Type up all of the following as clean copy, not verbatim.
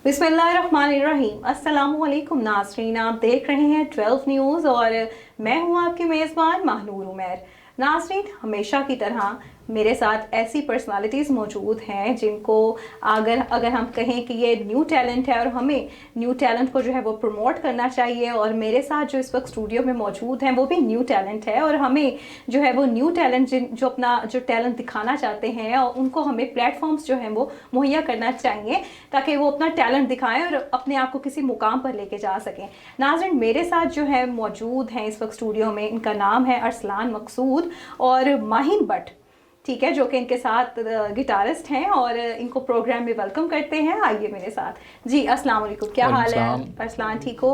बिस्मिल्लाहिर्रहमानिर्रहीम। अस्सलामुअलैकुम नाज़रीन, आप देख रहे हैं 12 न्यूज़ और मैं हूं आपकी मेज़बान महानूर उमैर। नाज़रीन, हमेशा की तरह मेरे साथ ऐसी पर्सनालिटीज़ मौजूद हैं जिनको अगर हम कहें कि ये न्यू टैलेंट है और हमें न्यू टैलेंट को जो है वो प्रमोट करना चाहिए। और मेरे साथ जो इस वक्त स्टूडियो में मौजूद हैं वो भी न्यू टैलेंट है और हमें जो है वो न्यू टैलेंट जो अपना जो टैलेंट दिखाना चाहते हैं और उनको हमें प्लेटफॉर्म्स जो हैं वो मुहैया करना चाहिए ताकि वो अपना टैलेंट दिखाएं और अपने आप को किसी मुकाम पर लेके जा सकें। नाज़रीन, मेरे साथ जो है मौजूद हैं इस वक्त स्टूडियो में, इनका नाम है अरसलान मकसूद और माहिन भट्ट, ठीक है, जो कि इनके साथ गिटारिस्ट हैं और इनको प्रोग्राम में वेलकम करते हैं। आइए मेरे साथ जी। अस्सलाम वालेकुम, क्या हाल है अरसलान? ठीक हो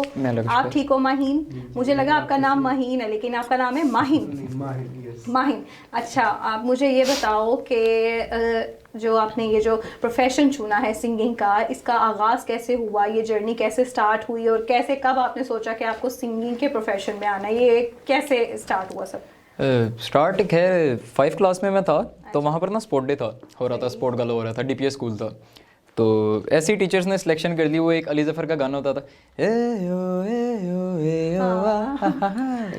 आप? ठीक हो माहिन? मुझे लगा आपका नाम माहिन है लेकिन आपका नाम है माहिन। माहिन, अच्छा, आप मुझे ये बताओ कि जो आपने ये जो प्रोफेशन चुना है सिंगिंग का, इसका आगाज़ कैसे हुआ, ये जर्नी कैसे स्टार्ट हुई और कैसे कब आपने सोचा कि आपको सिंगिंग के प्रोफेशन में आना है? ये कैसे स्टार्ट हुआ सब? स्टार्ट खैर 5 क्लास में मैं था तो वहाँ पर ना स्पोर्ट डे था, हो रहा था, स्पोर्ट गला हो रहा था, डीपीएस स्कूल था। तो ऐसे ही टीचर्स ने सिलेक्शन कर ली। वो एक अली ज़फ़र का गाना होता था,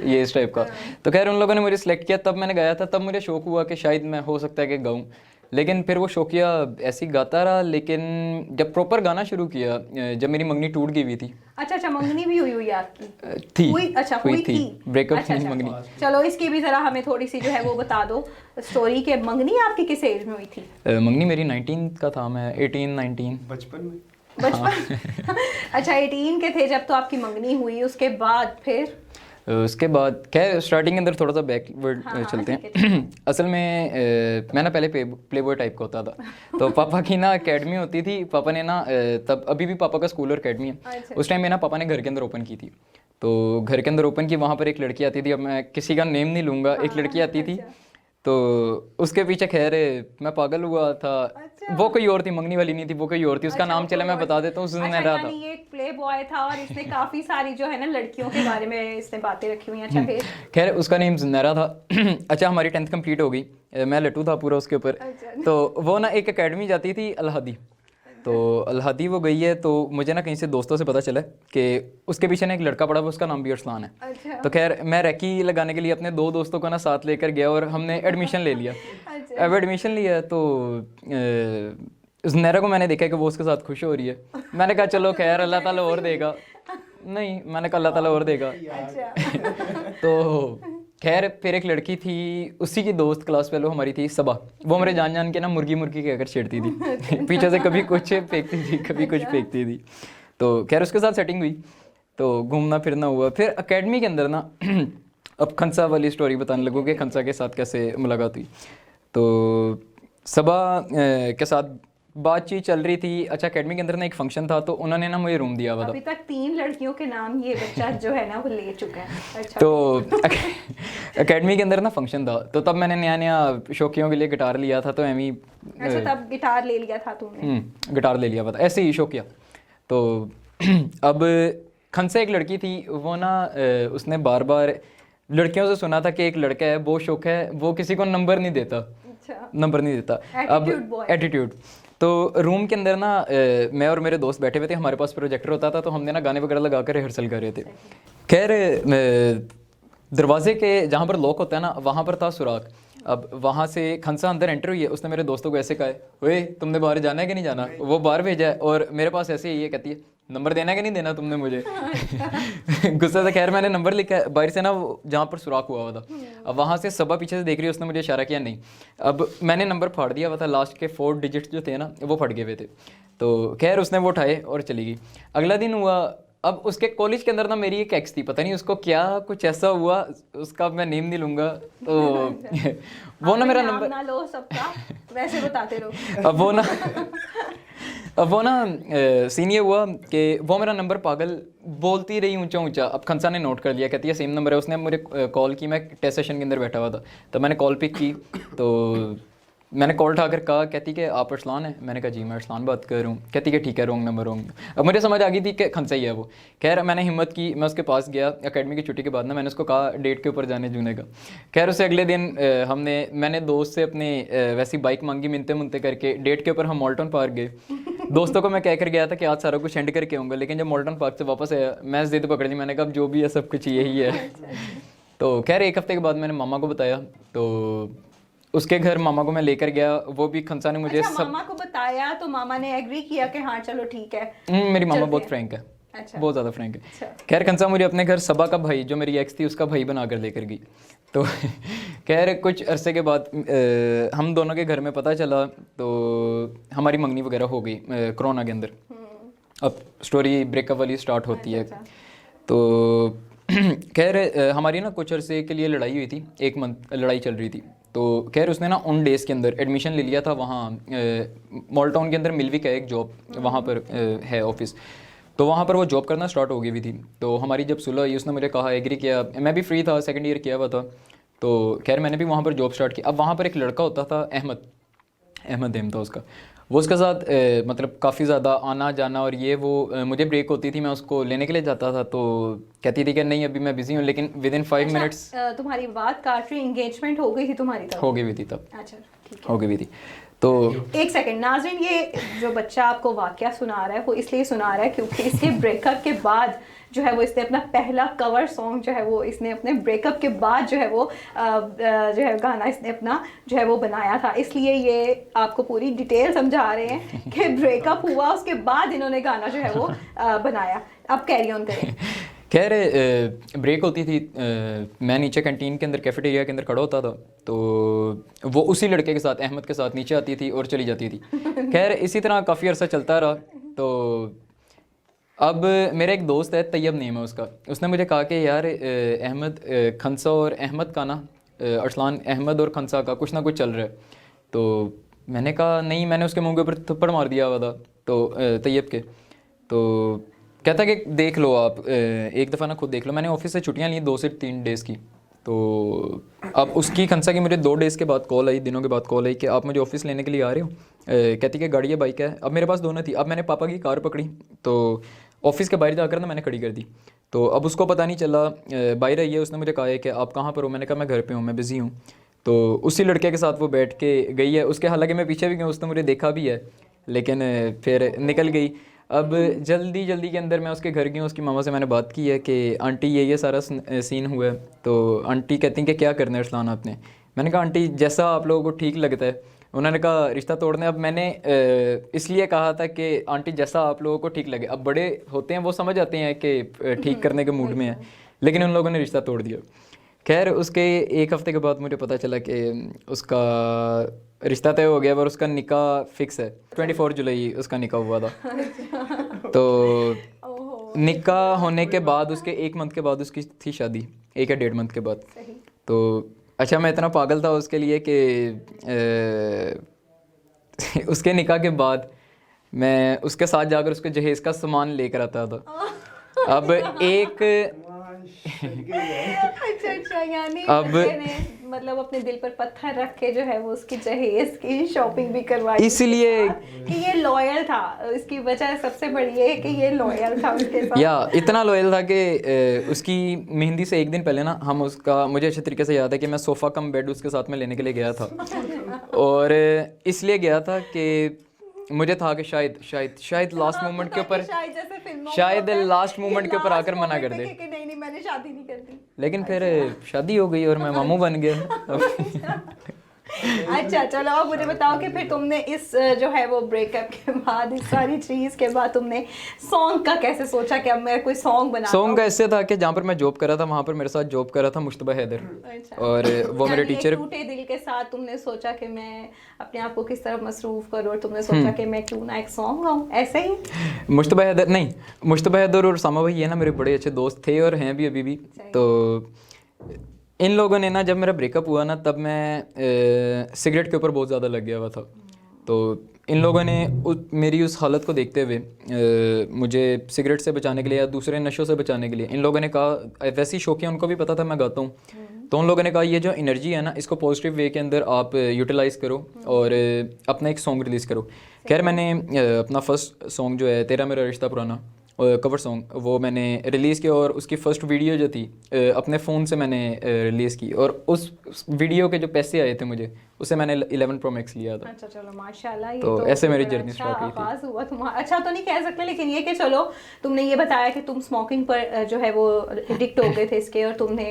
ये इस टाइप का। तो खैर उन लोगों ने मुझे सिलेक्ट किया, तब मैंने गाया था। तब मुझे शौक हुआ कि शायद मैं हो सकता है कि गाऊँ, लेकिन फिर वो शौकिया ऐसे ही गाता रहा। लेकिन जब प्रॉपर गाना शुरू किया, जब मेरी मंगनी टूट गई हुई थी। अच्छा, मंगनी भी हुई आपकी? थी, हुई थी। ब्रेकअप अच्छा, नहीं, मंगनी। चलो इसकी भी ज़रा हमें थोड़ी सी जो है वो बता दो स्टोरी के। मंगनी आपकी किस एज में हुई थी? मंगनी मेरी 19 का था, मैं 18-19 बचपन में। अच्छा, 18 के थे जब तो आपकी मंगनी हुई। उसके बाद फिर उसके बाद खैर स्टार्टिंग के अंदर थोड़ा सा बैकवर्ड चलते हैं। असल में मैं ना पहले प्ले बॉय टाइप का होता था। तो पापा की ना एकेडमी होती थी। पापा ने ना तब अभी भी पापा का स्कूल और एकेडमी है। उस टाइम में ना पापा ने घर के अंदर ओपन की थी। तो घर के अंदर ओपन की, वहाँ पर एक लड़की आती थी, अब मैं किसी का नेम नहीं लूँगा, एक लड़की आती थी। तो उसके पीछे खैर मैं पागल हुआ था। वो कोई और थी, मंगनी वाली नहीं थी, वो कोई और थी। उसका नाम चले मैं बता देता हूँ। सुनहरा था। ये एक प्ले बॉय था और इसने काफी सारी जो है ना लड़कियों के बारे में इसने बातें रखी हुई हैं। अच्छा, फिर खैर उसका नेम सुनहरा था। अच्छा, हमारी 10th कंप्लीट हो गई, मैं लट्टू था पूरा उसके ऊपर। तो वो ना एक एकेडमी जाती थी अलहदी। तो अलहदी वो गई है, तो मुझे ना कहीं से दोस्तों से पता चला कि उसके पीछे ना एक लड़का पड़ा हुआ, उसका नाम भी अरसलान है। अच्छा। तो खैर मैं रैकी लगाने के लिए अपने 2 दोस्तों को ना साथ लेकर गया और हमने एडमिशन ले लिया। अब एडमिशन लिया तो ज़ुनैरा को मैंने देखा कि वो उसके साथ खुश हो रही है। मैंने कहा चलो खैर अल्लाह ताला और देगा। नहीं, मैंने कहा अल्लाह ताला और देगा। तो खैर फिर एक लड़की थी, उसी की दोस्त क्लास फेलो हमारी थी, सबा। वो मेरे जान के ना मुर्गी मुर्गी कहकर छेड़ती थी। पीछे से कभी कुछ फेंकती थी, कभी कुछ फेंकती थी। तो खैर उसके साथ सेटिंग हुई, तो घूमना फिरना हुआ। फिर एकेडमी के अंदर ना अब खंसा वाली स्टोरी बताने लगूँ कि खंसा के साथ कैसे मुलाकात हुई। तो सबा के साथ बातचीत चल रही थी। अच्छा, एकेडमी के अंदर ना एक फंक्शन था, तो उन्होंने ना मुझे रूम दिया हुआ था। अभी तक 3 लड़कियों के नाम ये बच्चा जो है ना वो ले चुका है। अच्छा। तो एकेडमी के अंदर ना फंक्शन था, तो तब मैंने नया नया शौकियों के लिए गिटार लिया था। तो एमी अच्छा, तब गिटार ले लिया था तुमने? गिटार ले लिया हुआ था, ऐसे ही शौकिया। तो अब खंसे एक लड़की थी, वो ना उसने बार बार लड़कियों से सुना था कि एक लड़का है, वो शौक है, वो किसी को नंबर नहीं देता। अच्छा। नंबर नहीं देता। अब एटीट्यूड। तो रूम के अंदर ना मैं और मेरे दोस्त बैठे हुए थे, हमारे पास प्रोजेक्टर होता था, तो हमने ना गाने वगैरह लगा कर रिहर्सल कर रहे थे। खैर दरवाजे के जहाँ पर लॉक होता है ना, वहाँ पर था सुराख। अब वहाँ से खंसा अंदर एंटर हुई है, उसने मेरे दोस्तों को ऐसे कहा, ओए तुमने बाहर जाना है कि नहीं जाना? वो बाहर भेजा है और मेरे पास ऐसे ही ये कहती है, नंबर देना है कि नहीं देना तुमने मुझे? गुस्से से खैर मैंने नंबर लिखा है बाहर से ना, जहाँ पर सुराख हुआ था। अब वहाँ से सबा पीछे से देख रही है, उसने मुझे इशारा किया नहीं। अब मैंने नंबर फाड़ दिया हुआ था, लास्ट के 4 डिजिट्स जो थे ना वो फट गए हुए थे। तो खैर उसने वो उठाए और चली गई। अगला दिन हुआ, अब उसके कॉलेज के अंदर ना मेरी एक एक्स थी, पता नहीं उसको क्या कुछ ऐसा हुआ, उसका मैं नेम नहीं लूँगा। तो वो ना मेरा नंबर ना लो सबका, वैसे बताते रहो। अब वो ना सीन ये हुआ कि वो मेरा नंबर पागल बोलती रही ऊंचा ऊंचा। अब खंसा ने नोट कर लिया, कहती है सेम नंबर है। उसने मुझे कॉल की, मैं टेस्ट सेशन के अंदर बैठा हुआ था, तो मैंने कॉल पिक की। तो मैंने कॉल उठाकर कहा, कहती कि आप अरसलान हैं? मैंने कहा जी मैं अरसलान बात कर रहा हूँ। कहती कि ठीक है, रॉन्ग नंबर रॉन्ग। अब मुझे समझ आ गई थी कि खंसा ही है वो। खैर मैंने हिम्मत की, मैं उसके पास गया एकेडमी की छुट्टी के बाद ना, मैंने उसको कहा डेट के ऊपर जाने जूने का। खैर उससे अगले दिन मैंने दोस्त से अपने वैसी बाइक मांगी, मिनते मुनते करके डेट के ऊपर हम मॉल्टन पार्क गए। दोस्तों को मैं कह कर गया था कि आज सारा कुछ एंड करके आऊँगा, लेकिन जब मॉल्टन पार्क से वापस आया मैं जिद पकड़ ली, मैंने कहा अब जो भी है सब कुछ यही है। तो खैर एक हफ्ते के बाद मैंने मामा को बताया, तो उसके घर मामा को मैं लेकर गया, वो भी खंसा ने मुझे सब मामा को बताया तो मामा ने एग्री किया कि हाँ चलो ठीक है। मेरी मामा बहुत फ्रैंक है, अच्छा। बहुत ज़्यादा फ्रैंक है। खैर खंसा मुझे अपने घर सबा का भाई जो मेरी एक्स थी उसका भाई बना कर लेकर गई। तो खैर कुछ अरसे के बाद हम दोनों के घर में पता चला, तो हमारी मंगनी वगैरह हो गई कोरोना के अंदर। अब स्टोरी ब्रेकअप वाली स्टार्ट होती है। तो खैर हमारी ना कुछ अरसे के लिए लड़ाई हुई थी, 1 मंथ लड़ाई चल रही थी। तो खैर उसने ना उन डेज़ के अंदर एडमिशन ले लिया था वहाँ मॉल टाउन के अंदर मिलविक है एक जॉब, वहाँ पर है ऑफिस, तो वहाँ पर वो जॉब करना स्टार्ट हो गई हुई थी। तो हमारी जब सुलह हुई उसने मुझे कहा, एग्री किया, मैं भी फ्री था, 2nd ईयर किया हुआ था। तो खैर मैंने भी वहाँ पर जॉब स्टार्ट की। अब वहाँ पर एक लड़का होता था अहमद नेम था उसका, वो उसके साथ मतलब काफ़ी ज़्यादा आना जाना, और ये वो मुझे ब्रेक होती थी, मैं उसको लेने के लिए जाता था, तो कहती थी कि नहीं अभी मैं बिज़ी हूँ, लेकिन विद इन 5 मिनट्स तुम्हारी बात काट रही, एंगेजमेंट हो गई थी तुम्हारी तब? हो गई हुई थी तब। अच्छा ठीक है, हो गई हुई थी। तो एक सेकंड नाज़रीन, ये जो बच्चा आपको वाकया सुना रहा है वो इसलिए सुना रहा है क्योंकि इसके ब्रेकअप के बाद जो है वो इसने अपना पहला कवर सॉन्ग जो है वो इसने अपने ब्रेकअप के बाद जो है वो जो है गाना इसने अपना जो है वो बनाया था, इसलिए ये आपको पूरी डिटेल समझा रहे हैं कि ब्रेकअप हुआ उसके बाद इन्होंने गाना जो है वो बनाया। अब कैरी ऑन करें। खैर ब्रेक होती थी, मैं नीचे कैंटीन के अंदर कैफेटेरिया के अंदर खड़ा होता था, तो वो उसी लड़के के साथ अहमद के साथ नीचे आती थी और चली जाती थी। खैर इसी तरह काफ़ी अर्सा चलता रहा। तो अब मेरा एक दोस्त है, तैयब नेम है उसका, उसने मुझे कहा कि यार अहमद खंसा और अहमद का ना अरसलान अहमद और खंसा का कुछ ना कुछ चल रहा है। तो मैंने कहा नहीं, मैंने उसके मुंह के ऊपर थप्पड़ मार दिया हुआ था तो तैयब के। तो कहता कि देख लो आप, एक दफ़ा ना खुद देख लो। मैंने ऑफिस से छुट्टियां ली 2 से 3 डेज़ की। तो अब उसकी खंसा की मुझे 2 डेज़ के बाद कॉल आई, दिनों के बाद कॉल आई कि आप मुझे ऑफिस लेने के लिए आ रहे हो। कहती कि गाड़ी है, बाइक है। अब मेरे पास दोनों थी। अब मैंने पापा की कार पकड़ी तो ऑफिस के बाहर जाकर ना मैंने खड़ी कर दी। तो अब उसको पता नहीं चला, बाहर आई है, उसने मुझे कहा है कि आप कहाँ पर हो। मैंने कहा मैं घर पे हूँ, मैं बिज़ी हूँ। तो उसी लड़के के साथ वो बैठ के गई है उसके, हालांकि मैं पीछे भी गया, उसने मुझे देखा भी है, लेकिन फिर निकल गई। अब जल्दी जल्दी के अंदर मैं उसके घर गया, उसकी मामा से मैंने बात की है कि आंटी ये सारा सीन हुआ है। तो आंटी कहती हैं कि क्या करना है अरसलान आपने। मैंने कहा आंटी जैसा आप लोगों को ठीक लगता है। उन्होंने कहा रिश्ता तोड़ने। अब मैंने इसलिए कहा था कि आंटी जैसा आप लोगों को ठीक लगे। अब बड़े होते हैं वो समझ आते हैं कि ठीक करने के मूड में है, लेकिन उन लोगों ने रिश्ता तोड़ दिया। खैर उसके 1 हफ्ते के बाद मुझे पता चला कि उसका रिश्ता तय हो गया और उसका निकाह फिक्स है। 24 जुलाई उसका निकाह हुआ था। तो निकाह होने के बाद उसके 1 मंथ के बाद उसकी थी शादी, 1 या 1.5 मंथ के बाद। तो अच्छा मैं इतना पागल था उसके लिए कि उसके निकाह के बाद मैं उसके साथ जाकर उसके जहेज़ का सामान लेकर आता था। अब एक अच्छा यानी अब ने मतलब अपने दिल पर पत्थर रख के जो है वो उसकी जहेज की शॉपिंग भी करवाई, इसलिए कि ये लॉयल था। इसकी वजह सबसे बड़ी ये है कि ये लॉयल था उसके साथ। या इतना लॉयल था कि उसकी मेहंदी से 1 दिन पहले ना हम उसका, मुझे अच्छे तरीके से याद है कि मैं सोफ़ा कम बेड उसके साथ में लेने के लिए गया था। और इसलिए गया था कि मुझे था कि शायद लास्ट मोमेंट के ऊपर, शायद लास्ट मोमेंट के ऊपर आकर मना कर दे कि नहीं मैंने शादी नहीं करती। लेकिन फिर शादी हो गई और मैं मामू बन गया। अच्छा चलो अब मुझे बताओ कि फिर तुमने इस जो है वो ब्रेकअप के बाद, इस सारी चीज़ के बाद तुमने सॉन्ग का कैसे सोचा कि अब मैं कोई सॉन्ग बना। सॉन्ग का ऐसे था कि जहाँ पर मैं जॉब कर रहा था वहाँ पर मेरे साथ जॉब कर रहा था मुश्तबा हैदर। अच्छा। और वो मेरे टीचर। टूटे दिल के साथ तुमने सोचा कि मैं अपने आप को किस तरह मसरूफ करूँ और तुमने सोचा कि मैं क्यों ना एक सॉन्ग गाऊँ, ऐसे ही। मुश्तबा हैदर नहीं, मुश्तबा हैदर और सामा भाई है ना मेरे बड़े अच्छे दोस्त थे और हैं भी अभी भी। तो इन लोगों ने ना जब मेरा ब्रेकअप हुआ ना तब मैं सिगरेट के ऊपर बहुत ज़्यादा लग गया हुआ था। तो इन लोगों ने मेरी उस हालत को देखते हुए मुझे सिगरेट से बचाने के लिए या दूसरे नशों से बचाने के लिए इन लोगों ने कहा, वैसी शौकिया उनको भी पता था मैं गाता हूँ, तो उन लोगों ने कहा ये जो एनर्जी है ना इसको पॉजिटिव वे के अंदर आप यूटिलाइज़ करो और अपना एक सॉन्ग रिलीज़ करो। खैर मैंने अपना फर्स्ट सॉन्ग जो है तेरा मेरा रिश्ता पुराना कवर सॉन्ग वो मैंने रिलीज़ किया और उसकी फ़र्स्ट वीडियो जो थी अपने फ़ोन से मैंने रिलीज़ की और उस वीडियो के जो पैसे आए थे मुझे उससे मैंने 11 Pro Max लिया था। अच्छा चलो माशाल्लाह, ये तो ऐसे मेरी बड़ा जर्नी अच्छा स्टार्ट हुई थी। आगाज हुआ तुम्हारा। अच्छा तो नहीं कह सकते, लेकिन ये कि चलो तुमने ये बताया कि तुम स्मोकिंग पर जो है वो एडिक्ट हो गए थे इसके, और तुमने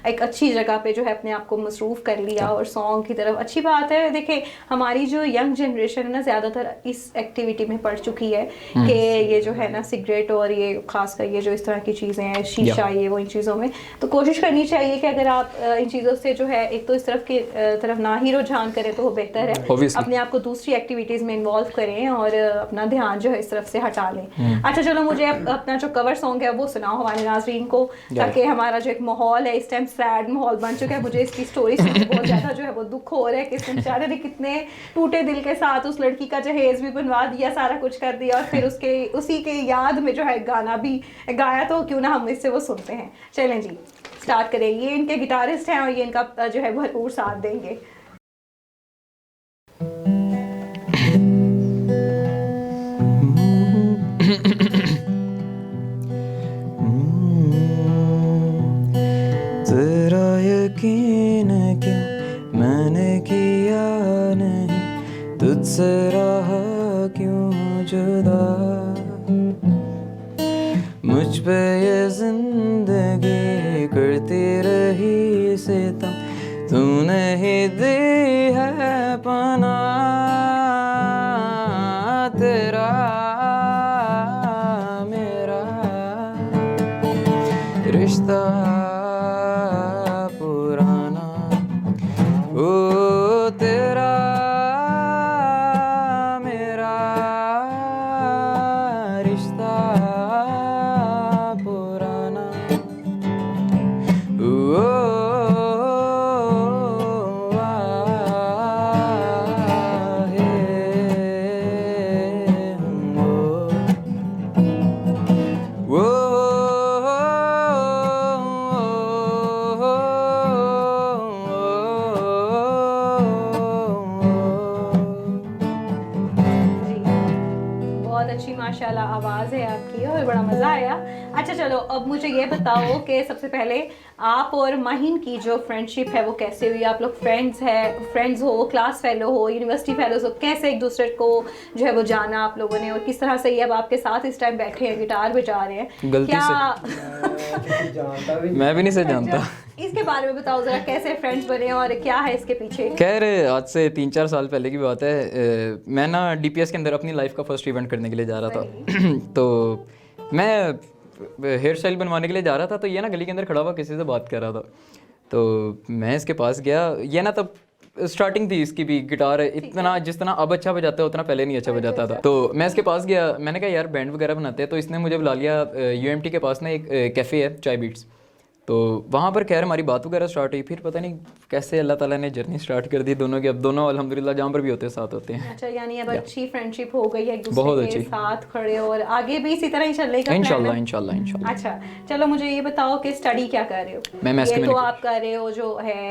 एक अच्छी जगह पे जो है अपने आप को मसरूफ कर लिया और सॉन्ग की तरफ। अच्छी बात है। देखिए हमारी जो यंग जनरेशन है ना ज़्यादातर इस एक्टिविटी में पड़ चुकी है कि ये जो है ना सिगरेट और ये खासकर ये जो इस तरह की चीज़ें हैं, शीशा, ये वो इन चीज़ों में तो कोशिश करनी चाहिए कि अगर आप इन चीज़ों से जो है एक तो इस तरफ की तरफ ना ही रुझान करें तो वो बेहतर है। Obviously. अपने आप को दूसरी एक्टिविटीज़ में इन्वॉल्व करें और अपना ध्यान जो है इस तरफ से हटा लें। अच्छा चलो मुझे अपना जो कवर सॉन्ग है वो सुनाओ हमारे नाज़रीन को, ताकि हमारा जो एक माहौल है इस टाइम सैड माहौल बन चुका है। मुझे इसकी स्टोरी सुन के बहुत ज़्यादा जो है वो दुख हो रहा है कि इस बेचारे ने कितने टूटे दिल के साथ उस लड़की का जहेज भी बनवा दिया, सारा कुछ कर दिया, और फिर उसके उसी के याद में जो है गाना भी गाया। तो क्यों ना हम इससे वो सुनते हैं। चलें जी स्टार्ट करें। ये इनके गिटारिस्ट हैं और ये इनका जो है भरपूर साथ देंगे। तेरा यकीन क्यों मैंने किया नहीं, तुझसे रहा क्यों जुदा, मुझ पे ये जिंदगी करती रही सितम, तूने ही दी है पनाह, तेरा मेरा रिश्ता पुराना, ओ तेरा मेरा रिश्ता पुराना, ओ बहुत अच्छी माशाल्लाह आवाज़ है आपकी और बड़ा मज़ा आया। अच्छा चलो अब मुझे ये बताओ कि सबसे पहले आप और माहिन की जो फ्रेंडशिप है वो कैसे हुई? आप लोग फ्रेंड्स हो, क्लास फेलो हो, यूनिवर्सिटी फेलोज हो, कैसे एक दूसरे को जो है वो जाना आप लोगों ने, और किस तरह से ये अब आपके साथ इस टाइम बैठे हैं गिटार बजा रहे हैं? गलती से मैं भी नहीं से जानता। इसके बारे में बताओ जरा, कैसे फ्रेंड्स बने और क्या है इसके पीछे? खैर आज से 3-4 साल पहले की बात है। मैं ना डीपीएस के अंदर अपनी लाइफ का फर्स्ट इवेंट करने के लिए जा रहा था। तो मैं हेयर स्टाइल बनवाने के लिए जा रहा था, तो ये ना गली के अंदर खड़ा हुआ किसी से बात कर रहा था, तो मैं इसके पास गया। ये ना तब स्टार्टिंग थी इसकी भी, गिटार इतना जिस तरह अब अच्छा बजाता है उतना पहले नहीं अच्छा बजाता था। तो मैं इसके पास गया, मैंने कहा यार बैंड वगैरह बनाते हैं। तो इसने मुझे बुला लिया यूएमटी के पास ना एक कैफ़े है चाय बीट्स, तो वहाँ पर खैर हमारी बात वगैरह स्टार्ट हुई। फिर पता नहीं कैसे अल्लाह ताला ने जर्नी स्टार्ट कर दी दोनों की। अब दोनों अल्हम्दुलिल्लाह जहाँ पर भी होते हैं साथ होते हैं। अच्छा यानी अब अच्छी फ्रेंडशिप हो गई है, एक बहुत दूसरे के अच्छी। साथ खड़े और आगे भी इसी तरह ही चलने का इंशाल्लाह प्लान है? इंशाल्लाह इंशाल्लाह। अच्छा चलो मुझे ये बताओ कि स्टडी क्या कर रहे हो? मैं mass ये तो communication। आप कर रहे हो जो है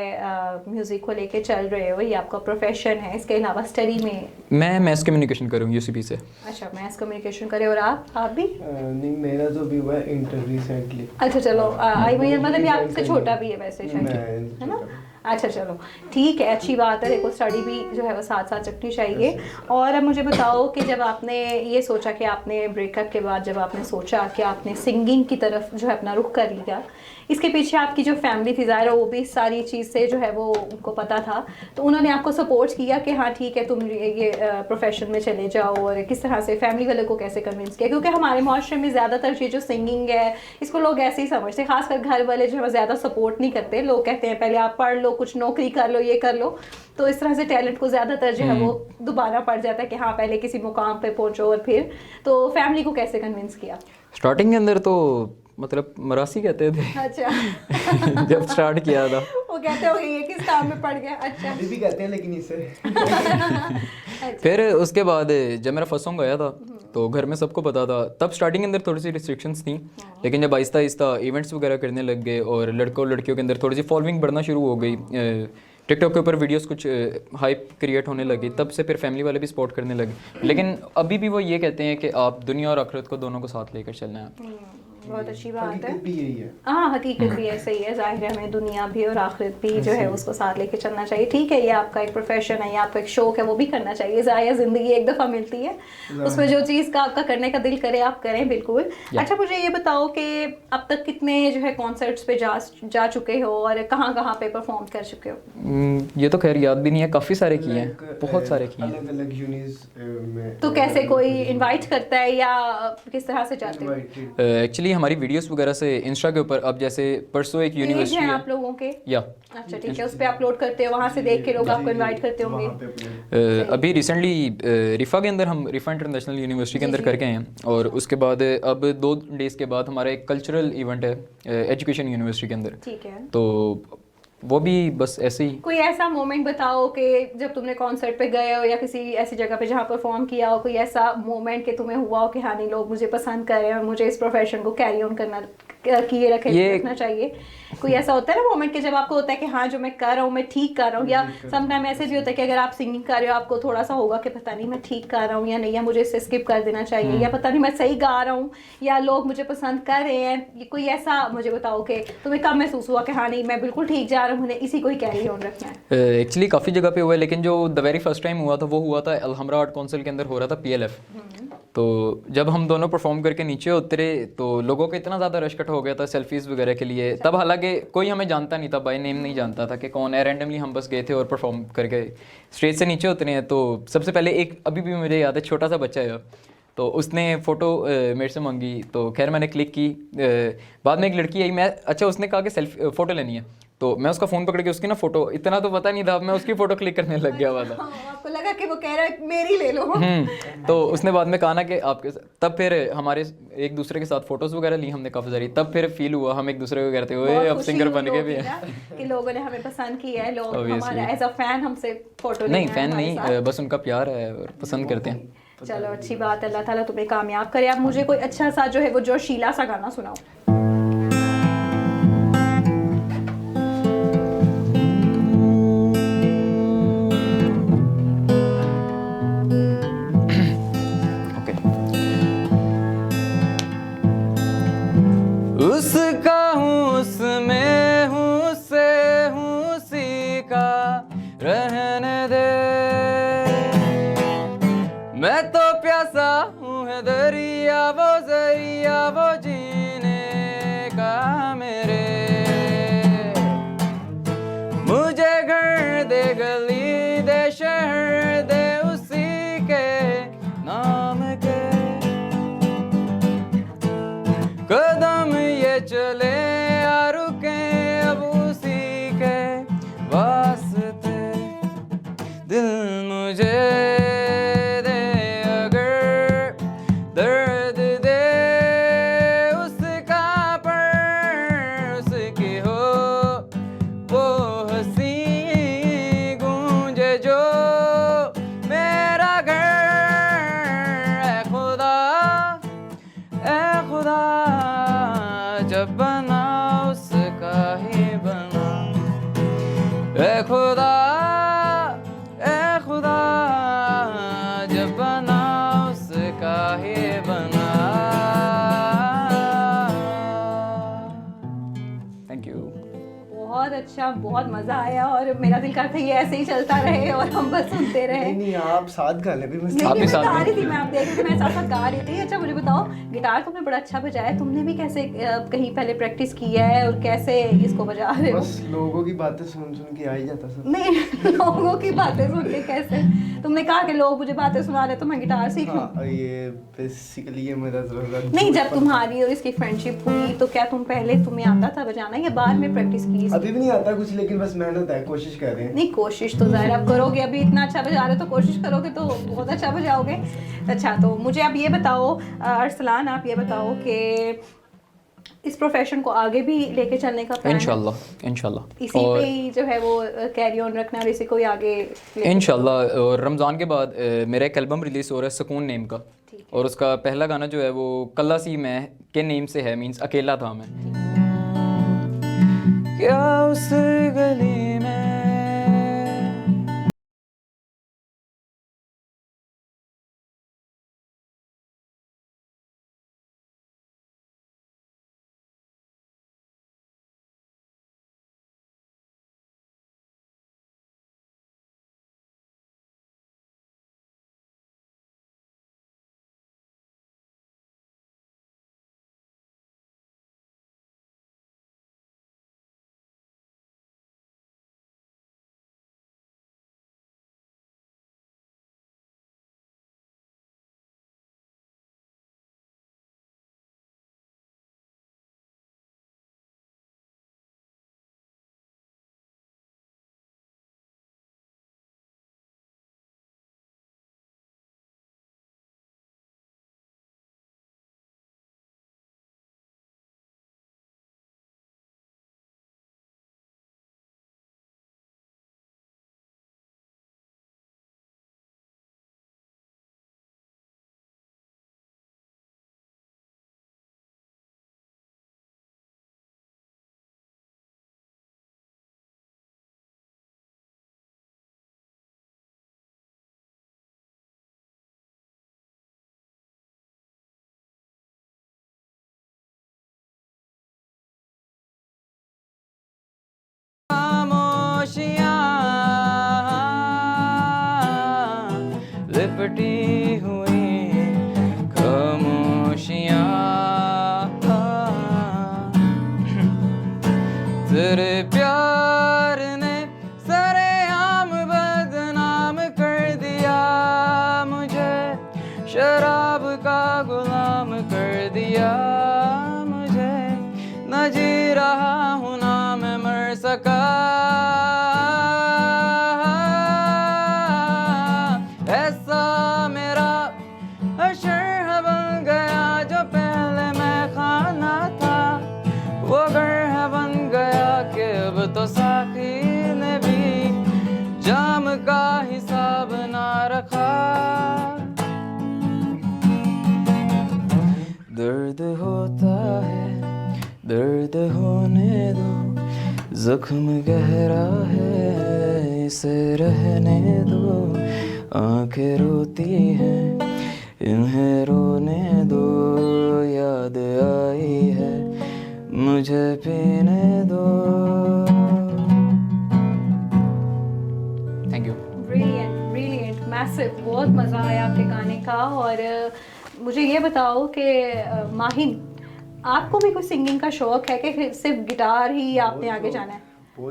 म्यूजिक को लेके चल रहे हो, ये आपका प्रोफेशन है। इसके अलावा स्टडी में? मैं मैस कम्युनिकेशन करूँगी यूसीपी से। अच्छा मैस कम्युनिकेशन करे। और आप भी? नहीं मेरा तो भी हुआ है इंटर रिसेंटली। अच्छा चलो आई मतलब ये आपसे छोटा भी है वैसे शायद, मैं है ना? अच्छा चलो ठीक है, अच्छी बात है। देखो स्टडी भी जो है वो साथ साथ रखनी चाहिए। और अब मुझे बताओ कि जब आपने ये सोचा कि आपने ब्रेकअप के बाद जब आपने सोचा कि आपने सिंगिंग की तरफ जो है अपना रुख कर लिया, इसके पीछे आपकी जो फैमिली थी ज़ाहिर है वो भी सारी चीज़ से जो है वो उनको पता था, तो उन्होंने आपको सपोर्ट किया कि हाँ ठीक है तुम ये प्रोफेशन में चले जाओ? और किस तरह से फैमिली वाले को कैसे कन्विंस किया? क्योंकि हमारे माशरे में ज़्यादातर ये जो सिंगिंग है इसको लोग ऐसे ही समझते हैं, खासकर घर वाले जो है ज़्यादा सपोर्ट नहीं करते। लोग कहते हैं पहले आप पढ़ लो, कुछ नौकरी कर लो, ये कर लो। तो इस तरह से टैलेंट को ज़्यादातर जो है वो दोबारा पड़ जाता है कि हाँ पहले किसी मुकाम पे पहुँचो। और फिर तो फैमिली को कैसे कन्विंस किया? स्टार्टिंग के अंदर तो मतलब मरासी कहते थे। अच्छा जब स्टार्ट किया था वो कहते हो ये किस काम में पड़ गया? अच्छा अभी भी कहते हैं लेकिन इसे फिर उसके बाद जब मेरा फर्स्ट सॉन्ग आया था तो घर में सबको पता था। तब स्टार्टिंग के अंदर थोड़ी सी रिस्ट्रिक्शंस थी, लेकिन जब आहिस्ता आहिस्ता इवेंट्स वगैरह करने लग गए और लड़कों लड़कियों के अंदर थोड़ी सी फॉलोइंग बढ़ना शुरू हो गई, टिकटॉक के ऊपर वीडियोस कुछ हाइप क्रिएट होने लगी, तब से फिर फैमिली वाले भी सपोर्ट करने लगे। लेकिन अभी भी वो ये कहते हैं कि आप दुनिया और आखिरत को दोनों को साथ लेकर चलना है। बहुत अच्छी बात है। हकीकत भी यही है। हाँ, हकीकत भी ऐसे ही है, जाहिर है हमें दुनिया भी और आखिरत भी जो है उसको साथ लेके चलना चाहिए। ठीक है, ये आपका एक प्रोफेशन है, ये आपका एक शौक है, वो भी करना चाहिए। ज़ाहिर ज़िंदगी एक दफ़ा मिलती है, उसमें जो चीज़ का आपका करने का दिल करे आप करें, बिल्कुल। अच्छा, मुझे ये बताओ कि अब तक कितने जो है कॉन्सर्ट्स पे जा चुके हो और कहाँ कहाँ पे परफॉर्म कर चुके हो? ये तो खैर याद भी नहीं है, काफ़ी सारे किए हैं, बहुत सारे किए हैं। अलग अलग यूनिस में। तो कैसे कोई इनवाइट करता है या किस तरह से जाते हो? एक्चुअली हमारी वीडियोस वगैरह से इंस्टा के ऊपर, अब जैसे परसों एक पेज यूनिवर्सिटी है है आप लोगों के? या अच्छा, ठीक है, उस पे अपलोड करते हो, वहाँ से देख के लोग आपको इनवाइट करते होंगे। अभी रिसेंटली रिफा के अंदर हम रिफा इंटरनेशनल यूनिवर्सिटी के अंदर करके हैं, और उसके बाद अब 2 डेज़ के बाद हमारा एक कल्चरल इवेंट है एजुकेशन यूनिवर्सिटी के अंदर। ठीक है, तो वो भी बस ऐसे ही। कोई ऐसा मोमेंट बताओ कि जब तुमने कॉन्सर्ट पे गए हो या किसी ऐसी जगह पे जहाँ परफॉर्म किया हो, कोई ऐसा मोमेंट कि तुम्हें हुआ हो कि हाँ नहीं, लोग मुझे पसंद कर रहे हैं और मुझे इस प्रोफेशन को कैरी ऑन करना रखना चाहिए। कोई ऐसा होता है ना मोमेंट कि जब आपको होता है कि हाँ जो मैं कर रहा हूँ मैं ठीक कर रहा हूँ, या समटाइम ऐसे भी होता है कि अगर आप सिंगिंग कर रहे हो आपको थोड़ा सा होगा कि पता नहीं मैं ठीक कर रहा हूँ या नहीं, या मुझे इससे स्किप कर देना चाहिए, या पता नहीं मैं सही गा रहा हूँ या लोग मुझे पसंद कर रहे हैं। ये कोई ऐसा मुझे बताओ कि तुम्हें कब महसूस हुआ कि हाँ नहीं मैं बिल्कुल ठीक जा रहा हूँ, मुझे इसी को ही कैरी ऑन रखना है? एक्चुअली काफ़ी जगह पे हुआ है, लेकिन जो द वेरी फर्स्ट टाइम हुआ था वो हुआ था अलहमरा आर्ट काउंसिल के अंदर हो रहा था PLF। तो जब हम दोनों परफॉर्म करके नीचे उतरे तो लोगों को इतना ज़्यादा रश इकट्ठा हो गया था सेल्फीज़ वगैरह के लिए। तब हालांकि कोई हमें जानता नहीं था, बाय नेम नहीं जानता था कि कौन है, रैंडमली हम बस गए थे और परफॉर्म करके स्टेज से नीचे उतरे हैं। तो सबसे पहले एक अभी भी मुझे याद है, छोटा सा बच्चा है, तो उसने फ़ोटो मेरे से मांगी, तो खैर मैंने क्लिक की। बाद में एक लड़की आई, मैं अच्छा उसने कहा कि सेल्फी फ़ोटो लेनी है, तो मैं उसका फ़ोन पकड़ के उसकी ना फ़ोटो, इतना तो पता नहीं था, मैं उसकी फ़ोटो क्लिक करने लग गया हुआ था। आपको लगा कि वो कह रहा है मेरी ले लो। तो उसने बाद में कहा ना कि आपके तब फिर हमारे एक दूसरे के साथ फ़ोटोज़ वगैरह ली हमने काफ़ी सारी, तब फिर फील हुआ हम एक दूसरे को कहते हुए अब सिंगर बन गए भी हैं कि लोगों ने हमें पसंद किया है, लोग हमारा एज अ फैन हमसे फोटो नहीं, फ़ैन नहीं, बस उनका प्यार है और पसंद करते हैं। चलो अच्छी बात, अल्लाह ताला तुम्हें कामयाब करे। आप मुझे कोई अच्छा सा जो है वो जोशीला सा गाना सुनाओ। उसका हूँ उसमें हूँ से हूँ उसी का रहने दे, मैं तो प्यासा हूँ है दरिया वो जीने का मेरे, मुझे घर दे गली दे शहर दे उसी के नाम के, कदम ये चले आ रुके अब उसी के वास्ते, दिल मुझे दे अगर दर्द दे उसका, पर उसकी हो वो हंसी गूंजे जो मेरा घर, ऐ खुदा जब बना उसका ही बना, ऐ खुदा जब बना उसका ही बना। Thank you. बहुत अच्छा, बहुत मजा आया और मेरा दिल करता है ये ऐसे ही चलता रहे और हम बस सुनते रहे। नहीं आप साथ गा ले भी बस। आप भी मैं साथ गा में। रही थी, मैं आप देख रही थी, मैं साथ साथ गा रही थी। अच्छा मुझे बताओ, गिटार तुमने बड़ा अच्छा बजाया, तुमने भी कैसे कहीं पहले प्रैक्टिस की है और कैसे इसको बजा रहे हो? बस लोगों की बातें सुन सुन के आ ही जाता सब। नहीं, लोगों की बातें सुन के कैसे? तुमने कहा कि लोग मुझे बातें सुना रहे तो मैं गिटार सीख लूं। हाँ, ये बेसिकली ये मेरा ज़रूरत नहीं, जब तुम्हारी और इसकी फ्रेंडशिप हुई तो क्या तुम्हें आता था बजाना या बाद में प्रैक्टिस की? अभी भी नहीं आता कुछ, लेकिन बस मेहनत है, कोशिश कर रहे हैं। नहीं, कोशिश तो ज़ाहिर आप करोगे, अभी इतना अच्छा बजा रहे हो तो कोशिश करोगे तो बहुत अच्छा बजाओगे। अच्छा, तो मुझे आप ये बताओ अरसलान, आप ये बताओ कि इस प्रोफेशन को आगे भी लेके चलने का प्लान है? इंशाल्लाह इसी पे ही जो है वो कैरी ऑन रखना और इसी को ही आगे इंशाल्लाह। और रमज़ान के बाद मेरा एक एल्बम रिलीज़ हो रहा है सुकून नेम का, और उसका पहला गाना जो है वो कल्ला सी मैं के नेम से है, मींस अकेला था मैं, क्या उस गली में बटी हुई खामोशियाँ, तेरे प्यार ने सरेआम बदनाम कर दिया मुझे, शराब का गुलाम कर दिया मुझे, न जी रहा हूँ ना मैं मर सका। ऐसा मेरा हशर बन गया जो पहले मैं खाना था, वो घर है बन गया कि अब तो साकी ने भी जाम का हिसाब ना रखा। दर्द होता है दर्द होने दो, जख्म गहरा है इसे रहने दो, आंखें रोती हैं इन्हें रोने दो, याद आई है मुझे पीने दो। Thank you. Brilliant brilliant massive, बहुत मज़ा आया आपके गाने का। और मुझे ये बताओ कि माहिन, आपको भी कोई सिंगिंग का शौक है कि सिर्फ गिटार ही आपने आगे जाना है?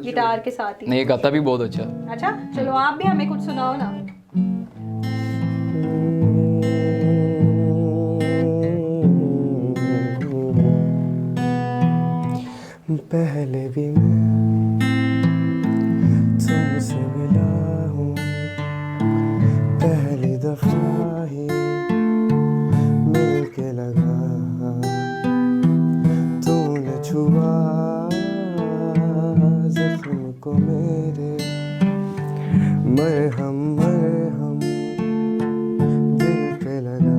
गिटार के साथ ही नहीं, गाता भी बहुत अच्छा। अच्छा, चलो आप भी हमें कुछ सुनाओ ना। पहले भी मैं तुमसे मिला हूँ, पहली दफा ही मिलके लगा, तूने छुआ जख्म को मेरे, मरहम मरहम दिल पे लगा।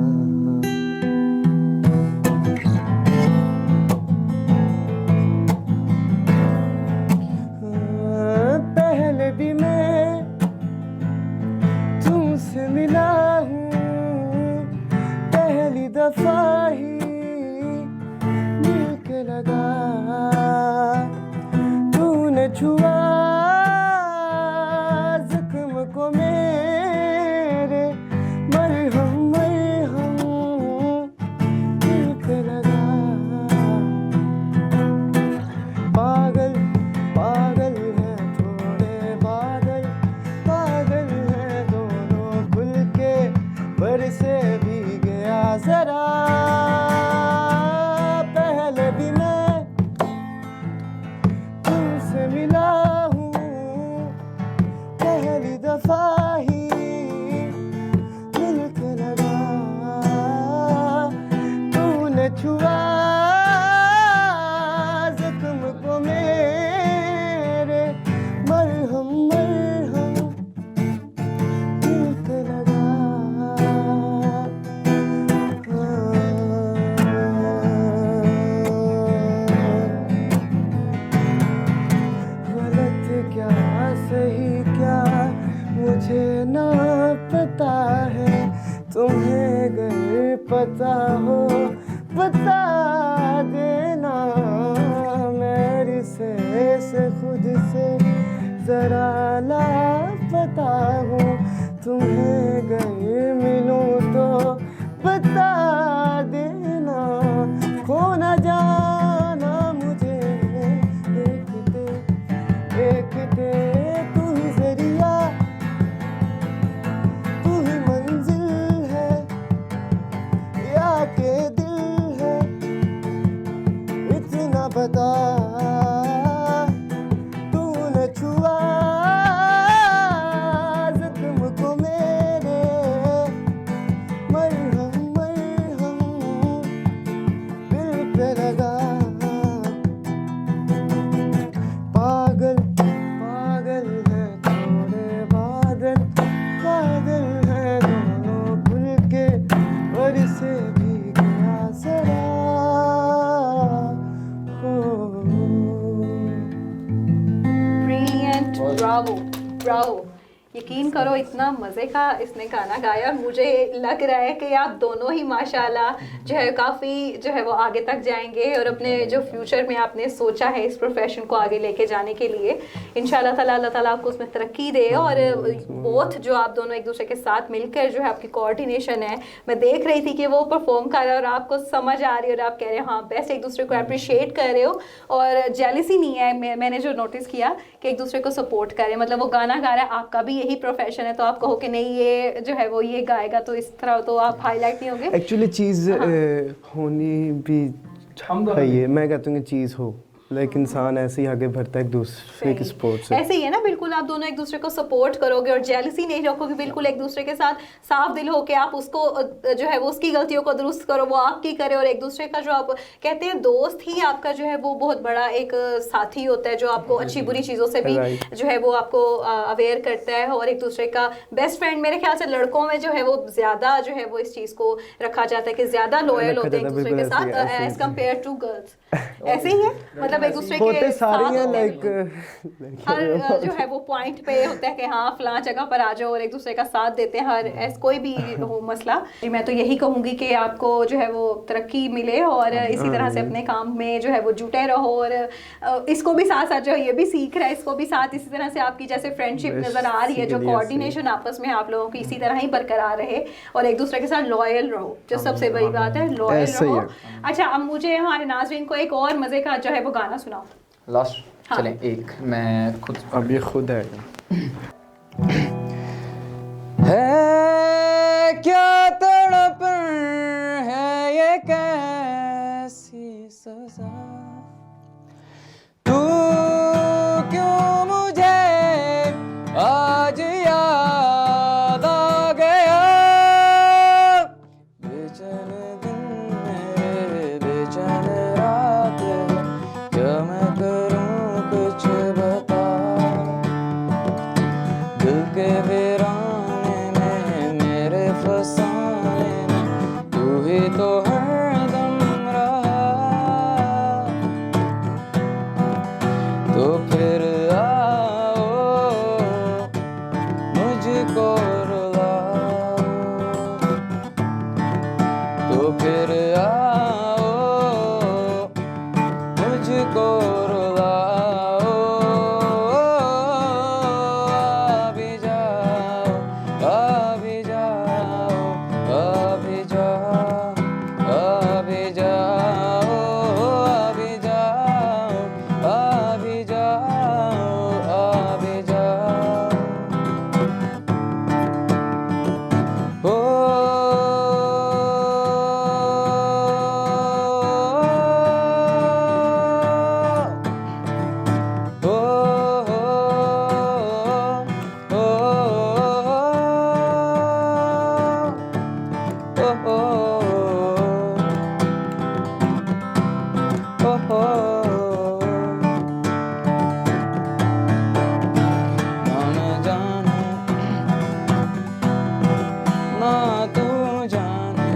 पहले भी मैं तुमसे मिला हूँ, पहली दफा ही मिलके लगा, तूने छुआ जख्म को मेरे, मरहम मरहम दिल पे लगा। पागल पागल है थोड़े बादल, पागल है दोनों खुल के बरसे भी गया जरा। पहले भी मैं तुमसे मिला हूँ, पहली दफा ही मिलके लगा, तूने छुआ जख्म को मेरे, मरहम मरहम दिल पे लगा। गलत क्या सही क्या मुझे ना पता है, तुम्हें अगर पता हो बता देना, मेरी से खुद से जरा लापता हूँ, तुम्हें अगर मिलूं तो बता देना, खो न जाना मुझे देखते देखते, तू ही जरिया तू ही मंजिल है या के दिल है, इतना बता तूने छुआ जख्म को मेरे, मरहम मरहम दिल पे लगा। पागल पागल है थोड़े बादल, पागल है दोनों खुल के बरसे भी गया जरा। Brilliant, Bravo Bravo. यकीन करो इतना मज़े का इसने गाना गाया और मुझे लग रहा है कि आप दोनों ही माशाल्लाह जो है काफ़ी जो है वो आगे तक जाएंगे और अपने जो फ्यूचर में आपने सोचा है इस प्रोफेशन को आगे लेके जाने के लिए इंशाल्लाह ताला अल्लाह ताला आपको उसमें तरक्की दे। और बोथ जो आप दोनों एक दूसरे के साथ मिलकर जो है आपकी कोऑर्डिनेशन है, मैं देख रही थी कि वो परफॉर्म कर रहा है और आपको समझ आ रही है और आप कह रहे हैं हाँ बेस्ट, एक दूसरे को अप्रिशिएट कर रहे हो और जेलिसी नहीं है। मैंने जो नोटिस किया कि एक दूसरे को सपोर्ट करें, मतलब वो गाना गा रहा है, आपका भी यही प्रोफेशन है तो आप कहो कि नहीं ये जो है वो ये गाएगा तो इस तरह तो आप हाईलाइट नहीं होंगे। एक्चुअली चीज़ होनी भी चाहिए, मैं कहता हूँ कि चीज़ हो, लेकिन इंसान ऐसे ही आगे बढ़ता है एक दूसरे की सपोर्ट से। ऐसे ही है ना, बिल्कुल आप दोनों एक दूसरे को सपोर्ट करोगे और जेलसी नहीं रखोगे, बिल्कुल एक दूसरे के साथ साफ दिल हो के आप उसको जो है वो उसकी गलतियों को दुरुस्त करो, वो आपकी करे और एक दूसरे का जो आप कहते हैं दोस्त ही आपका जो है वो बहुत बड़ा एक साथी होता है जो आपको अच्छी बुरी चीज़ों से भी जो है वो आपको अवेयर करता है। और एक दूसरे का बेस्ट फ्रेंड मेरे ख्याल से लड़कों में जो है वो ज़्यादा जो है वो इस चीज़ को रखा जाता है कि ज़्यादा लॉयल होते हैं एक दूसरे के साथ एज कम्पेयर टू गर्ल्स। ऐसे ही है, मतलब एक दूसरे के सारे साथ होते हैं। लाइक हर जो है वो पॉइंट पे होता है कि हाँ फलां जगह पर आ जाओ और एक दूसरे का साथ देते हैं हर कोई भी हो मसला। जी मैं तो यही कहूँगी कि आपको जो है वो तरक्की मिले और इसी तरह से अपने काम में जो है वो जुटे रहो और इसको भी साथ साथ जो ये भी सीख रहा है इसको भी साथ इसी तरह से आपकी जैसे फ्रेंडशिप नज़र आ रही है, जो कोऑर्डिनेशन आपस में आप लोगों की इसी तरह ही बरकरार रहे और एक दूसरे के साथ लॉयल रहो, जो सबसे बड़ी बात है लॉयल रहो। अच्छा अब मुझे हमारे नाज़रीन को एक और मज़े का जो है वो गाना सुनाओ लास्ट। चलें एक मैं खुद अब ये खुद है क्या तड़प है ये कैसी सजा, तू क्यों मुझे आज याद आ गया, बेचैन दिन मेरे बेचैन रात, क्या मैं करूं कुछ बता, दिल के वीराने में मेरे फसाने में तू ही तो हरदम रहा, तो फिर आओ मुझको रुलाओ, तो फिर आओ मुझको रुलाओ, आ भी जाओ आ भी जाओ आ भी जाओ आ भी जाओ आ भी जाओ आ भी जाओ आ भी जाओ। ना तू जाने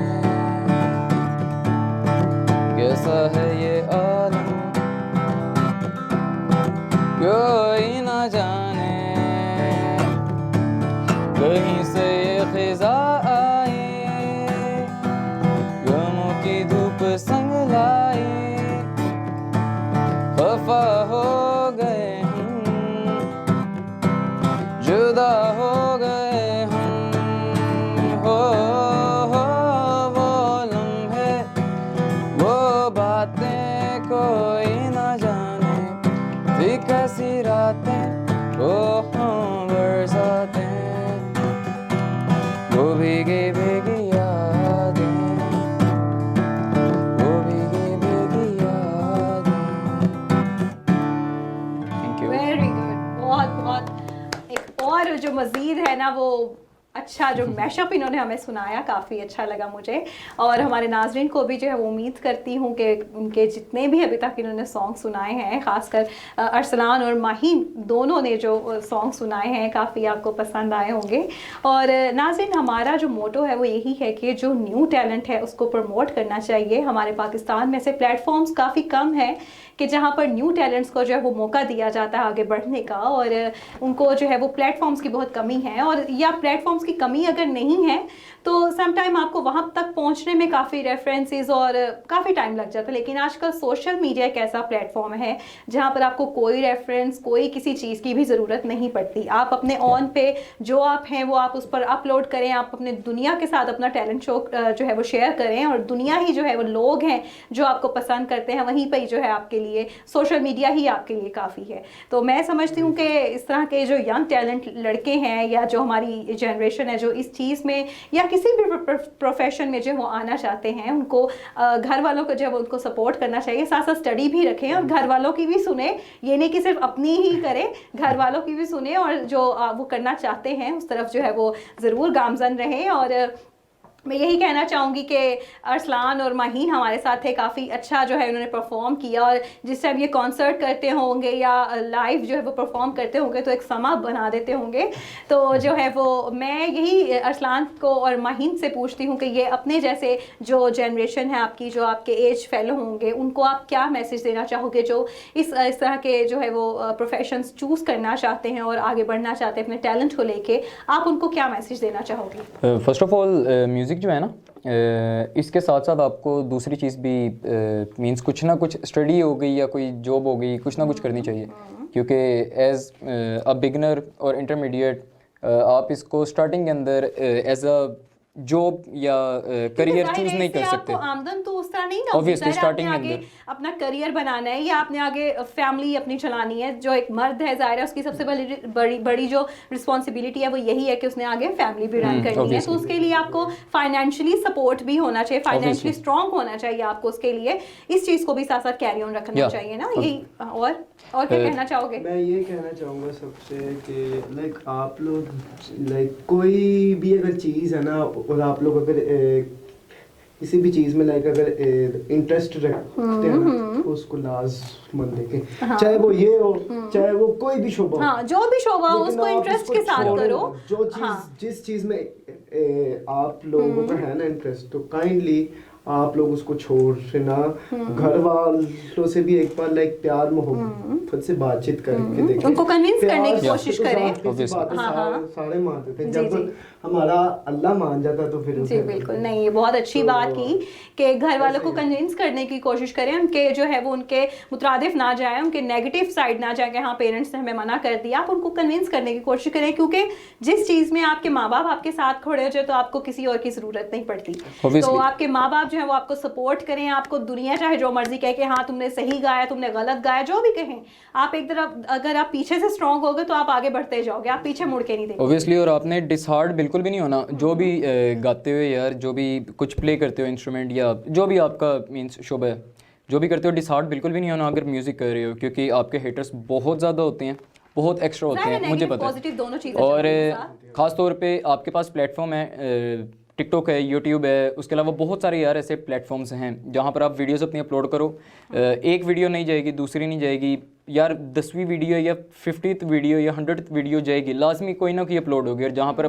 कैसा है ये आलम, कोई ना जाने कहीं से ये खिजा आई, गमों की धूप संग लाई, खफा हो गए हम, जुदा हो गए हम, हो वो लम्हे वो बातें कोई ना जाने, थी कैसी रातें वो हम बरसातें, वो भीगी भीगी यादें, वो भीगी भीगी यादें। Thank you. वेरी गुड, बहुत बहुत। एक और जो मज़ीद है ना वो अच्छा जो मैशअप इन्होंने हमें सुनाया काफ़ी अच्छा लगा मुझे, और हमारे नाजरीन को भी जो है वो उम्मीद करती हूँ कि उनके जितने भी अभी तक इन्होंने सॉन्ग सुनाए हैं, ख़ासकर अरसलान और माहीन दोनों ने जो सॉन्ग सुनाए हैं काफ़ी आपको पसंद आए होंगे। और नाज़रीन हमारा जो मोटो है वो यही है कि जो न्यू टैलेंट है उसको प्रमोट करना चाहिए। हमारे पाकिस्तान में से प्लेटफॉर्म्स काफ़ी कम है कि जहाँ पर न्यू टैलेंट्स को जो है वो मौका दिया जाता है आगे बढ़ने का, और उनको जो है वो प्लेटफॉर्म्स की बहुत कमी है, और या प्लेटफॉर्म्स की कमी अगर नहीं है तो समटाइम आपको वहाँ तक पहुँचने में काफ़ी रेफरेंसेस और काफ़ी टाइम लग जाता है। लेकिन आजकल सोशल मीडिया एक ऐसा प्लेटफॉर्म है जहाँ पर आपको कोई रेफरेंस, कोई किसी चीज़ की भी ज़रूरत नहीं पड़ती। आप अपने ऑन पे जो आप हैं वो आप उस पर अपलोड करें, आप अपने दुनिया के साथ अपना टैलेंट शो जो है वो शेयर करें, और दुनिया ही जो है वो लोग हैं जो आपको पसंद करते हैं, वहीं पर ही जो है आपके लिए सोशल मीडिया ही आपके लिए काफ़ी है। तो मैं समझती हूँ कि इस तरह के जो यंग टैलेंट लड़के हैं या जो हमारी जनरेशन है जो इस चीज़ में या किसी भी प्रोफेशन में जो वो आना चाहते हैं, उनको घर वालों को जो है उनको सपोर्ट करना चाहिए, साथ साथ स्टडी भी रखें और घर वालों की भी सुने। ये नहीं कि सिर्फ अपनी ही करें, घर वालों की भी सुने, और जो वो करना चाहते हैं उस तरफ जो है वो ज़रूर गामजन रहें। और मैं यही कहना चाहूँगी कि अरसलान और माहीन हमारे साथ थे, काफ़ी अच्छा जो है उन्होंने परफॉर्म किया, और जिस टाइम ये कॉन्सर्ट करते होंगे या लाइव जो है वो परफॉर्म करते होंगे तो एक समा बना देते होंगे। तो जो है वो मैं यही अरसलान को और माहीन से पूछती हूँ कि ये अपने जैसे जो जनरेशन है आपकी, जो आपके एज फेलो होंगे, उनको आप क्या मैसेज देना चाहोगे जो इस तरह के जो है वो प्रोफेशंस चूज़ करना चाहते हैं और आगे बढ़ना चाहते हैं अपने टैलेंट को लेके, आप उनको क्या मैसेज देना चाहोगे? फर्स्ट ऑफ ऑल म्यूज़िक जो है ना, इसके साथ साथ आपको दूसरी चीज़ भी मींस कुछ ना कुछ स्टडी हो गई या कोई जॉब हो गई, कुछ ना कुछ करनी चाहिए, क्योंकि एज अ बिगनर और इंटरमीडिएट आप इसको स्टार्टिंग के अंदर एज अ जॉब या करियर चूज नहीं कर सकते। आमदन तो उस तरह नहीं ना, ऑब्वियसली स्टार्टिंग में अंदर अपना करियर बनाना है या आपने आगे फैमिली अपनी चलानी है। जो एक मर्द है जाहिर है उसकी सबसे बड़ी जो रिस्पॉन्सिबिलिटी है वो यही है कि उसने आगे फैमिली भी रन करनी है, तो उसके लिए आपको फाइनेंशियली सपोर्ट भी होना चाहिए, फाइनेंशियली स्ट्रॉन्ग होना चाहिए आपको, उसके लिए इस चीज़ को भी साथ साथ कैरी ऑन रखना चाहिए ना। यही और क्या कहना चाहोगे? मैं ये कहना चाहूँगा सबसे कि लाइक आप लोग लाइक कोई भी अगर चीज़ है ना, और आप लोग अगर किसी भी चीज़ में लाइक अगर इंटरेस्ट रखते हैं ना तो उसको लाजमन देखें, चाहे वो ये हो चाहे वो कोई भी शोबा हो, हाँ, जो भी शोबा हो उसको इंटरेस्ट के साथ करो। जो चीज़ जिस चीज़ में आप लोगों का है ना इंटरेस्ट, तो काइंडली आप लोग उसको छोड़ ना, घर वालों से भी एक बार लाइक प्यार मोहब्बत से बातचीत करके देखें, उनको कन्विंस करने की कोशिश करें। सारे मानते थे, जब हमारा अल्लाह मान जाता तो फिर जी बिल्कुल नहीं, ये बहुत अच्छी बात की कि घर वालों को कन्विंस करने की कोशिश करें, उनके जो है वो उनके मुतरादिफ ना जाए, उनके नेगेटिव साइड ना जाए कि हाँ पेरेंट्स ने हमें मना कर दिया। आप उनको कन्विंस करने की कोशिश करें, क्योंकि जिस चीज़ में आपके माँ बाप आपके साथ खड़े हो जाए तो आपको किसी और की ज़रूरत नहीं पड़ती। तो आपके माँ बाप जो है वो आपको सपोर्ट करें, आपको दुनिया चाहे जो मर्जी कहे कि हाँ तुमने सही गाया, तुमने गलत गाया, जो भी कहें, आप एक तरफ अगर आप पीछे से स्ट्रॉन्ग होगे तो आप आगे बढ़ते जाओगे, आप पीछे मुड़ के नहीं देखोगे। ऑब्वियसली, और आपने डिसहार्ट बिल्कुल भी नहीं होना। जो भी गाते हुए यार, जो भी कुछ प्ले करते हो इंस्ट्रूमेंट या जो भी आपका मीन्स शोबा है, जो भी करते हो, डिसहार्ट बिल्कुल भी नहीं होना अगर म्यूज़िक कर रहे हो, क्योंकि आपके हेटर्स बहुत ज़्यादा होते हैं, बहुत एक्स्ट्रा होते हैं, मुझे पता है। और ख़ास तौर पे आपके पास प्लेटफॉर्म है, टिकटॉक है, यूट्यूब है, उसके अलावा बहुत सारे यार ऐसे प्लेटफॉर्म्स हैं जहाँ पर आप वीडियोस अपनी अपलोड करो। एक वीडियो नहीं जाएगी, दूसरी नहीं जाएगी यार, 10वीं वीडियो या 50th वीडियो या 100th वीडियो जाएगी, लाजमी कोई ना कोई अपलोड होगी, और जहाँ पर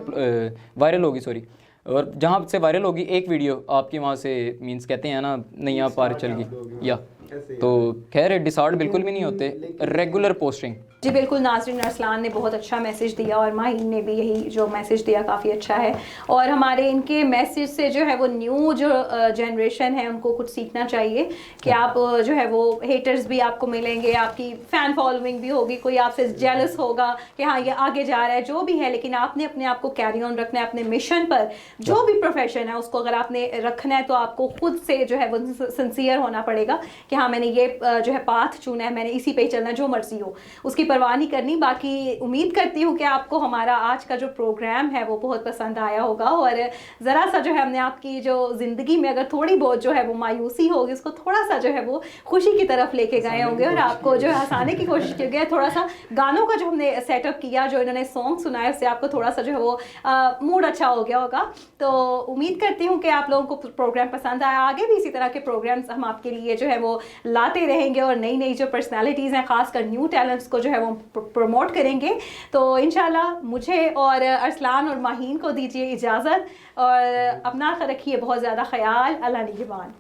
वायरल होगी, सॉरी, और जहाँ से वायरल होगी एक वीडियो आपकी वहाँ से मींस कहते हैं ना नहीं आप पार चल गई या, तो खैर डिसऑर्डर बिल्कुल भी नहीं होते, रेगुलर पोस्टिंग। जी बिल्कुल, नाज़रीन अरसलान ने बहुत अच्छा मैसेज दिया और माहीन ने भी यही जो मैसेज दिया काफ़ी अच्छा है, और हमारे इनके मैसेज से जो है वो न्यू जो जनरेशन है उनको कुछ सीखना चाहिए कि आप जो है वो हेटर्स भी आपको मिलेंगे, आपकी फ़ैन फॉलोइंग भी होगी, कोई आपसे जेलस होगा कि हाँ ये आगे जा रहा है, जो भी है, लेकिन आपने अपने आप को कैरी ऑन रखना है अपने मिशन पर। जो भी प्रोफेशन है उसको अगर आपने रखना है तो आपको खुद से जो है वो सिंसियर होना पड़ेगा कि हाँ मैंने ये जो है पाथ चुना है, मैंने इसी पे चलना है, जो मर्जी हो उसकी परवाह नहीं करनी। बाकी उम्मीद करती हूँ कि आपको हमारा आज का जो प्रोग्राम है वो बहुत पसंद आया होगा, और ज़रा सा जो है हमने आपकी जो ज़िंदगी में अगर थोड़ी बहुत जो है वो मायूसी होगी उसको थोड़ा सा जो है वो खुशी की तरफ लेके गए होंगे, और आपको जो है हंसाने की कोशिश की गई। थोड़ा सा गानों का जो हमने सेटअप किया, जो इन्होंने सॉन्ग सुनाए, उससे आपको थोड़ा सा जो है वो मूड अच्छा हो गया होगा। तो उम्मीद करती हूँ कि आप लोगों को प्रोग्राम पसंद आया। आगे भी इसी तरह के प्रोग्राम्स हम आपके लिए जो है वो लाते रहेंगे, और नई नई जो पर्सनालिटीज़ हैं, खासकर न्यू टैलेंट्स को जो है वो प्रमोट करेंगे। तो इंशाल्लाह मुझे और अरसलान और माहीन को दीजिए इजाज़त, और अपना रखिए बहुत ज़्यादा ख्याल। अल्लाह निगहबान।